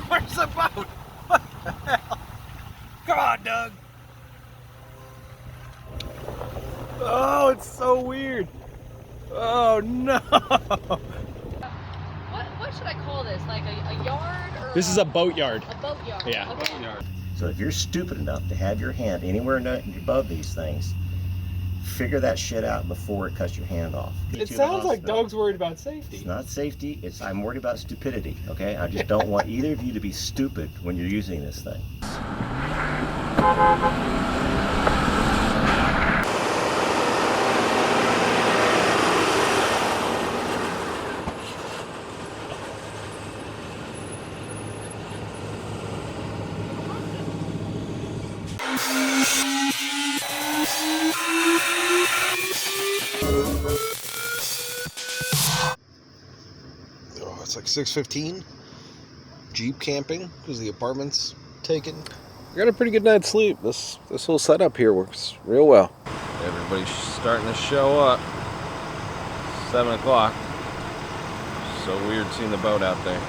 Where's the boat? What the hell? Come on, Doug. Oh, it's so weird. Oh no. What should I call this? Like a yard? Or This is a boat yard. A boat yard. Yeah. Okay. Boat yard. So if you're stupid enough to have your hand anywhere above these things, figure that shit out before it cuts your hand off. It sounds like Doug's worried about safety. It's not safety, I'm worried about stupidity, okay? I just don't want either of you to be stupid when you're using this thing. Oh, it's like 6:15. Jeep camping because the apartment's taken. I got a pretty good night's sleep. This whole setup here works real well. Everybody's starting to show up. 7 o'clock. So weird seeing the boat out there.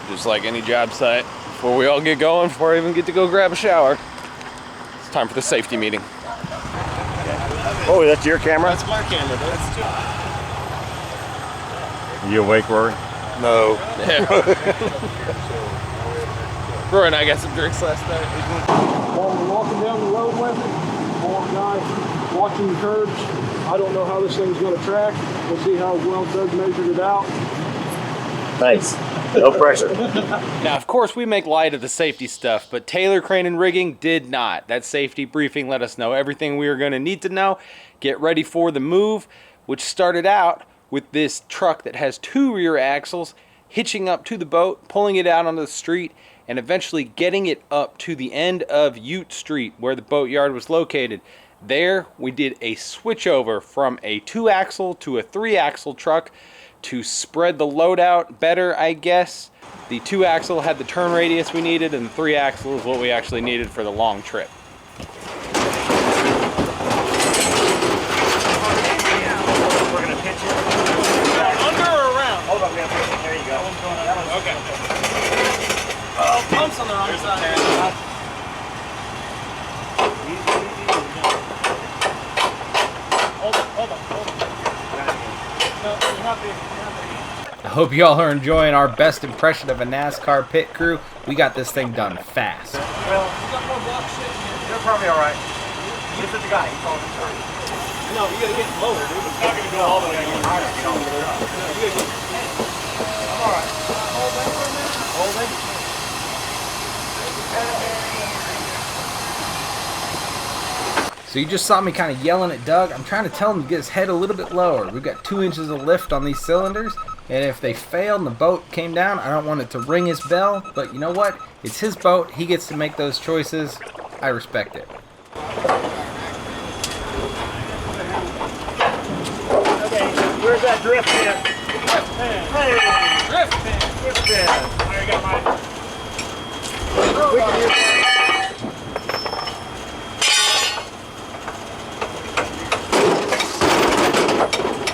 Just like any job site, before we all get going, before I even get to go grab a shower, it's time for the safety meeting. Oh, that's your camera? That's my camera, dude. That's too. You awake, Rory? No. Yeah. Roy and I got some drinks last night. While we're walking down the road with it, one guy watching the curbs. I don't know how this thing's going to track. We'll see how well Doug measured it out. Nice. No pressure. Now, of course, we make light of the safety stuff, but Taylor Crane and Rigging did not. That safety briefing let us know everything we were going to need to know. Get ready for the move, which started out with this truck that has 2 rear axles, hitching up to the boat, pulling it out onto the street, and eventually getting it up to the end of Ute Street, where the boat yard was located. There, we did a switchover from a 2-axle to a 3-axle truck to spread the load out better, I guess. The 2-axle had the turn radius we needed, and the 3-axle is what we actually needed for the long trip. We're gonna pitch it. Under or around? Hold on, we have to pitch it. There you go. Okay. Oh, pump's on the wrong side. Hold on. No, you're not there. I hope y'all are enjoying our best impression of a NASCAR pit crew. We got this thing done fast. Well, you got more block shit in here. You're probably all right. This is the guy. He called him. No, you gotta get lower, dude. It's not gonna go all the way. I'm all right. Hold it. So you just saw me kind of yelling at Doug. I'm trying to tell him to get his head a little bit lower. We've got 2 inches of lift on these cylinders, and if they failed and the boat came down, I don't want it to ring his bell, but you know what? It's his boat. He gets to make those choices. I respect it. Okay, where's that drift pin? Hey! Drift pin. Drift pin. I got mine. We can use that.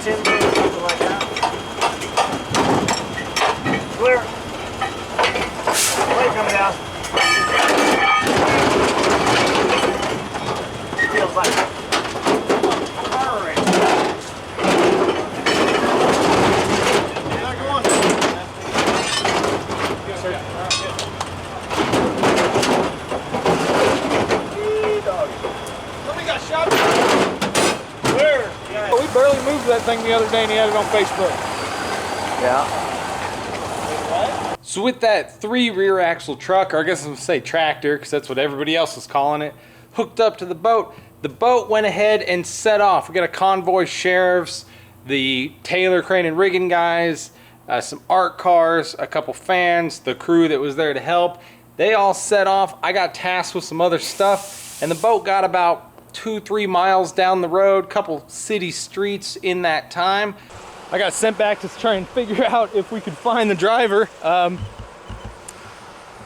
Something like that. Clear. Blade coming down. Feels like fire rate. Yeah, go on. Yes, sir. Somebody got shot. Where? We barely moved that thing the other day and he had it on Facebook. Yeah. So with that 3 rear axle truck, or I guess I'm gonna say tractor, because that's what everybody else is calling it, hooked up to the boat went ahead and set off. We got a convoy sheriffs, the Taylor Crane and Rigging guys, some art cars, a couple fans, the crew that was there to help. They all set off. I got tasked with some other stuff, and the boat got about 2-3 miles down the road, couple city streets in that time. I got sent back to try and figure out if we could find the driver.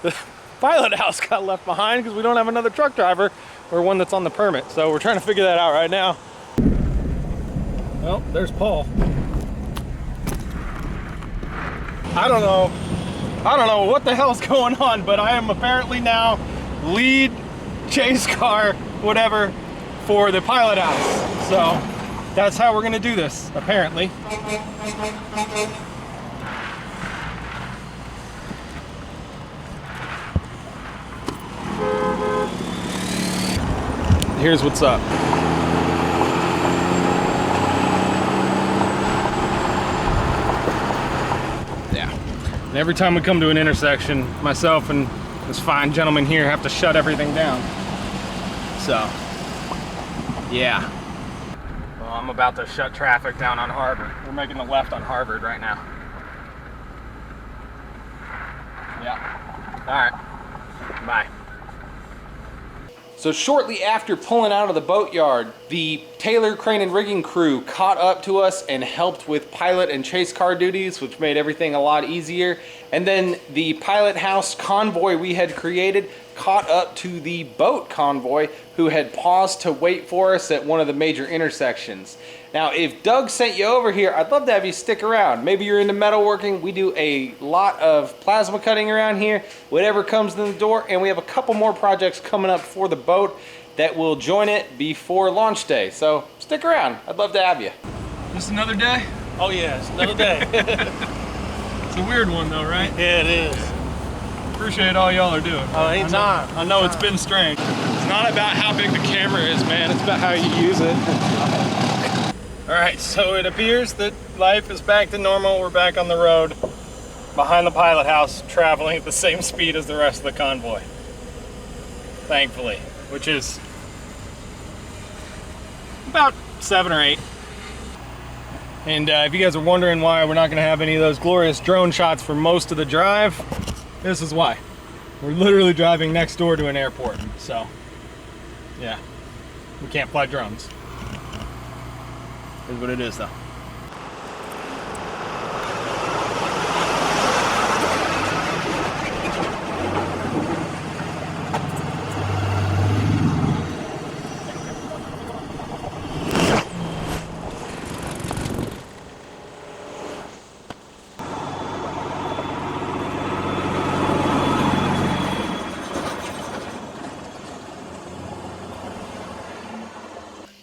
The pilot house got left behind because we don't have another truck driver or one that's on the permit. So we're trying to figure that out right now. Well, there's Paul. I don't know I don't know what the hell's going on, but I am apparently now lead chase car, whatever, for the pilot house. So that's how we're gonna do this, apparently. Here's what's up. Yeah. And every time we come to an intersection, myself and this fine gentleman here have to shut everything down. So, yeah. Well, I'm about to shut traffic down on Harvard. We're making a left on Harvard right now. Yeah. All right. Bye. So shortly after pulling out of the boatyard, the Taylor Crane and Rigging crew caught up to us and helped with pilot and chase car duties, which made everything a lot easier. And then the pilot house convoy we had created caught up to the boat convoy, who had paused to wait for us at one of the major intersections. Now, if Doug sent you over here, I'd love to have you stick around. Maybe you're into metalworking. We do a lot of plasma cutting around here, whatever comes in the door, and we have a couple more projects coming up for the boat that will join it before launch day. So stick around. I'd love to have you. Just another day? Oh yeah, it's another day. It's a weird one though, right? Yeah, it is. Appreciate all y'all are doing. Oh, anytime. I know it's been strange. It's not about how big the camera is, man. It's about how you use it. All right, so it appears that life is back to normal. We're back on the road behind the pilot house, traveling at the same speed as the rest of the convoy. Thankfully, which is about 7 or 8. And if you guys are wondering why we're not gonna have any of those glorious drone shots for most of the drive, this is why. We're literally driving next door to an airport, so yeah, we can't fly drones. Is what it is though.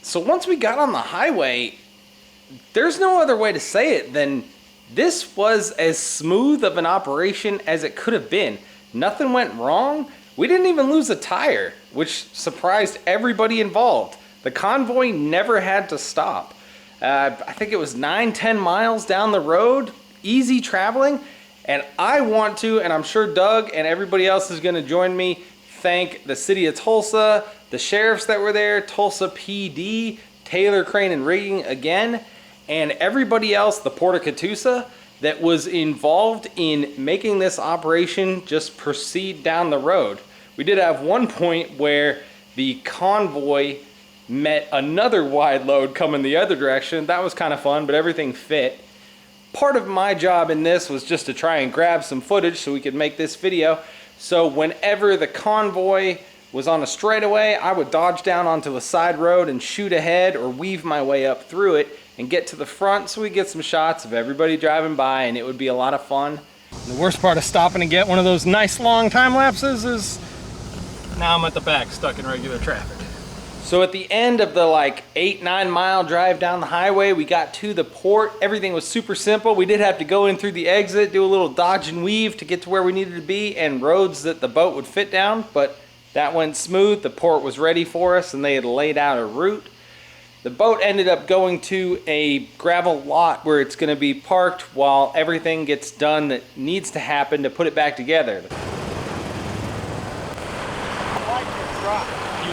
So once we got on the highway, there's no other way to say it than this was as smooth of an operation as it could have been. Nothing went wrong. We didn't even lose a tire, which surprised everybody involved. The convoy never had to stop. I think it was 9-10 miles down the road, easy traveling. And I want to, and I'm sure Doug and everybody else is going to join me, thank the city of Tulsa, the sheriffs that were there, Tulsa PD, Taylor Crane and Rigging again, and everybody else, the Port of Catoosa, that was involved in making this operation just proceed down the road. We did have one point where the convoy met another wide load coming the other direction. That was kind of fun, but everything fit. Part of my job in this was just to try and grab some footage so we could make this video. So whenever the convoy was on a straightaway, I would dodge down onto a side road and shoot ahead or weave my way up through it and get to the front so we get some shots of everybody driving by, and it would be a lot of fun. The worst part of stopping to get one of those nice long time lapses is now I'm at the back stuck in regular traffic. So at the end of the 8-9 mile drive down the highway, we got to the port. Everything was super simple. We did have to go in through the exit, do a little dodge and weave to get to where we needed to be and roads that the boat would fit down, but that went smooth. The port was ready for us and they had laid out a route. The boat ended up going to a gravel lot where it's going to be parked while everything gets done that needs to happen to put it back together. You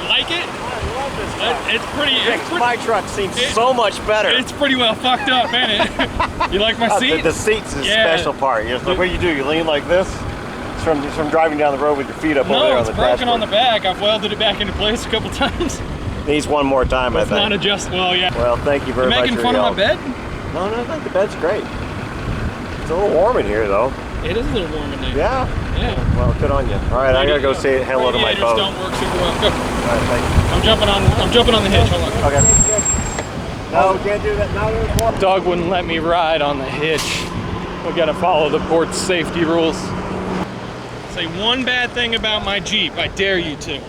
like it? I love this truck. It's pretty. My truck seems so much better. It's pretty well fucked up, ain't it? You like my seat? The seat's the Yeah. special part. What do? You lean like this? It's from driving down the road with your feet up over there on the dashboard. No, it's broken on the back. I've welded it back into place a couple times. Needs one more time, I It's think. not adjust. Well, yeah. Well, thank you very You much. making for fun your of my help. bed? No, I think the bed's great. It's a little warm in here, though. It is a little warm in there. Yeah. Yeah. Well, good on you. All right, I gotta go say hello to my Radiators boat. don't work super well. Go. All right, thank you. I'm jumping on the hitch. Hold on. Okay. No, we can't do that. Not anymore. Doug wouldn't let me ride on the hitch. We gotta follow the port's safety rules. Say one bad thing about my Jeep. I dare you to.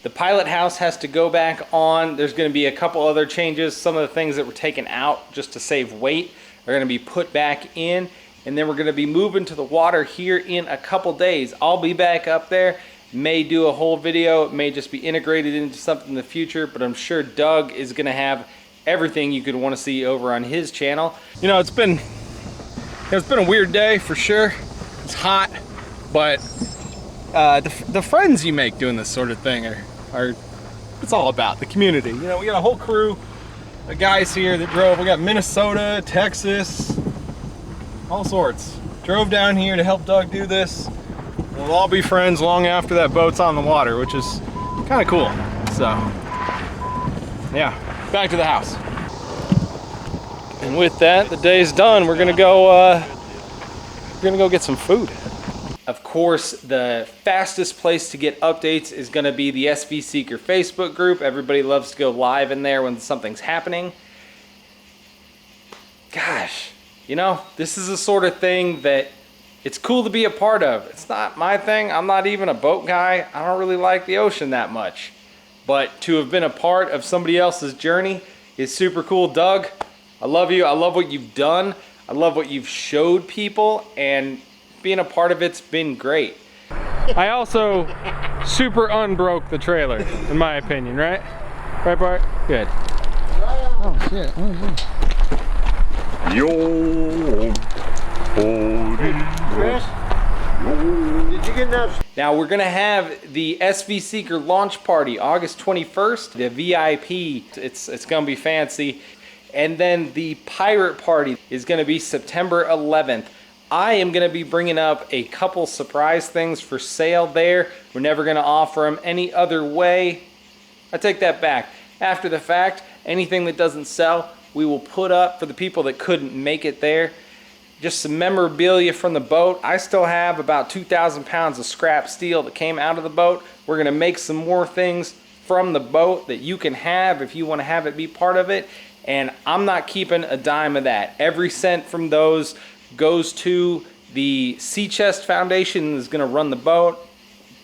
The pilot house has to go back on. There's going to be a couple other changes. Some of the things that were taken out just to save weight are going to be put back in. And then we're going to be moving to the water here in a couple days. I'll be back up there. May do a whole video. It may just be integrated into something in the future. But I'm sure Doug is going to have everything you could want to see over on his channel. You know, it's been a weird day for sure. It's hot, but the friends you make doing this sort of thing are it's all about the community. You know, we got a whole crew of guys here that drove. We got Minnesota, Texas, all sorts. Drove down here to help Doug do this. We'll all be friends long after that boat's on the water, which is kind of cool. So, yeah, back to the house. And with that, the day's done. We're gonna go get some food. Of course, the fastest place to get updates is going to be the SV Seeker Facebook group. Everybody loves to go live in there when something's happening. Gosh, you know, this is the sort of thing that it's cool to be a part of. It's not my thing. I'm not even a boat guy. I don't really like the ocean that much. But to have been a part of somebody else's journey is super cool. Doug, I love you. I love what you've done. I love what you've showed people, and being a part of it's been great. I also super unbroke the trailer, in my opinion, right? Right, Bart? Good. Oh shit. Yo, Chris, did you get enough? Now we're gonna have the SV Seeker launch party August 21st, the VIP. It's gonna be fancy. And then the pirate party is gonna be September 11th. I am going to be bringing up a couple surprise things for sale there. We're never going to offer them any other way. I take that back. After the fact, anything that doesn't sell, we will put up for the people that couldn't make it there. Just some memorabilia from the boat. I still have about 2,000 pounds of scrap steel that came out of the boat. We're going to make some more things from the boat that you can have if you want to have it be part of it. And I'm not keeping a dime of that. Every cent from those goes to the Sea Chest Foundation that's going to run the boat.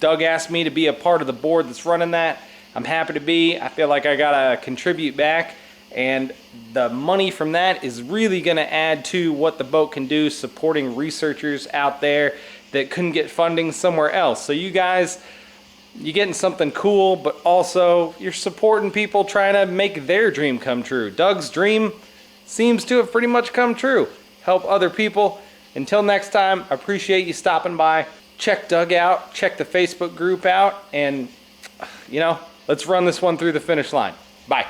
Doug asked me to be a part of the board that's running that. I'm happy to be. I feel like I got to contribute back, and the money from that is really going to add to what the boat can do, supporting researchers out there that couldn't get funding somewhere else. So you guys, you're getting something cool, but also you're supporting people trying to make their dream come true. Doug's dream seems to have pretty much come true. Help other people. Until next time, I appreciate you stopping by. Check Doug out, check the Facebook group out, and, you know, let's run this one through the finish line. Bye.